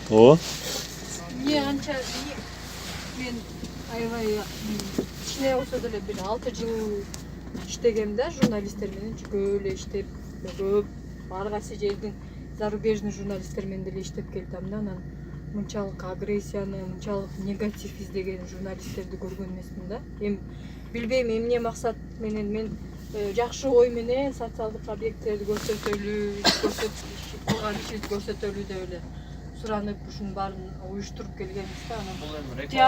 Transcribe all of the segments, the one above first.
Ооба. Не анча мен аябай кичине болсо деле бир 6 жыл иштегем да, журналисттер менен көп эле иштеп, көп ар кайсы жердин зарубежный журналисттер менен деле иштеп келдим да. Анан мынчалык агрессияны, мынчалык негатив издеген журналисттерди көргөн эмесмин да. Эми билбейм эмне максат менен мен жакшы ой менен социалдык объекттерди көрсөтөлү, кылган ишти көрсөтөлү деп эле суранып ушунун баарын уюштуруп келгенбиз да.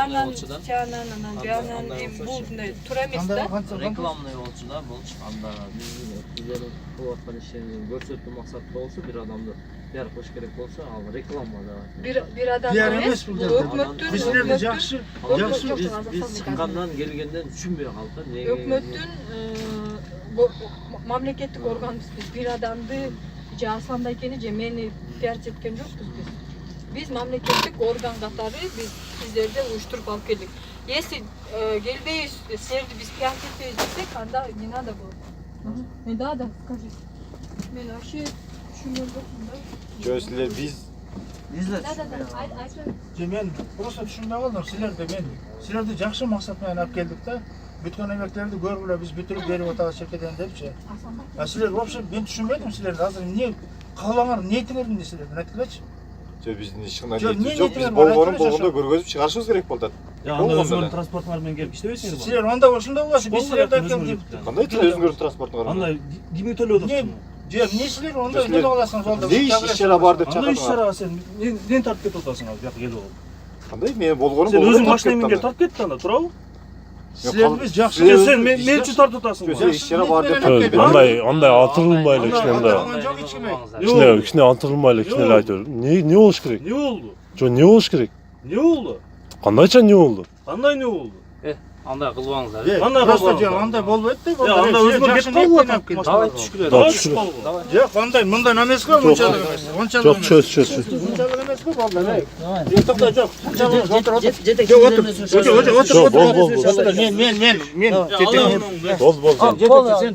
Анан тиянан анан биянан бул мындай туура эмес да. Рекламный болчу да, болчу. Анда биздердин кылып аткан ишин көрсөтүү максатта болсо, бир адамды пиар кылыш керек болсо, ал реклама да. Бир адам эмес, бул өкмөттүн Бизлерди жакшы Биз чыккандан келгенден түшүнбөй калдык. Өкмөттүн мамлекеттик органыбыз биз. Бир адамды же Асланда экени же мени пиарчы эткен жокпуз биз. Биз мамлекеттик орган катары биз сиздерди уюштуруп алып келдик. Если келбейбиз, силерди биз пиарчы этпейбиз десек, анда не надо было. Не надо, скажи. Мен вообще түшүнгөн жокмун да. Жо силер биз Да. мен просто түшүнбөй калдым. Силерди жакшы максат менен алып келдик да. Бүткөн эмектерди көргүлө биз бүтүрүп берип атабыз чекеден депчи. А силер вообще мен түшүнбөдүм силерди. Азыр эмне каалаңар, ниетиңер эмне силердин айткылачы? жо биздин эч кандай ниетибиз жок. Биз болгондо көргөзүп чыгарышыбыз керек болду. Анда өзүңөрдүн транспортуңар менен келип иштебейсиңер бу? Силер анда ошондой болчу. Биз силерди алып келдик. Кандай тил өзүңөрдүн транспортуңар? Анда кимге төлөп атасың? Же эмне силер онда эмне кыласың жолдо? Не иш чара бар деп Анда иш чакырдыңар? чарага сен эмнени тартып кетип атасың ал жака келип алып? Кандай мен болгонум Сен болгондо өзүң машина менен тартып кетти анда, туурабы? Силерди биз жакшы. Сен мен үчүн тартып атасың. Сен иш чара бар деп Андай алтырылмайлы кичине Жок ичиме. кичине алтырылмайлы кичине эле айтып. Не болуш керек? Не болду? Жо не болуш керек? Не болду? Кандайча не болду? Кандай не болду? Анда кылбаңыздар. Анда Просто жок анда болбойт да. Анда өзүңөр кетип калып Давай түшкүлө. Давай түшүп калгыла. Жок, андай мындан эмес го, мынчалык эмес. Ончалык Жок, эмес. чөз. Мынчалык эмес го, балдар. Токто, жок. Мынчалык отур. Жетек. Жок, отур. Жок, бол. Мен жетек. Бол. Сен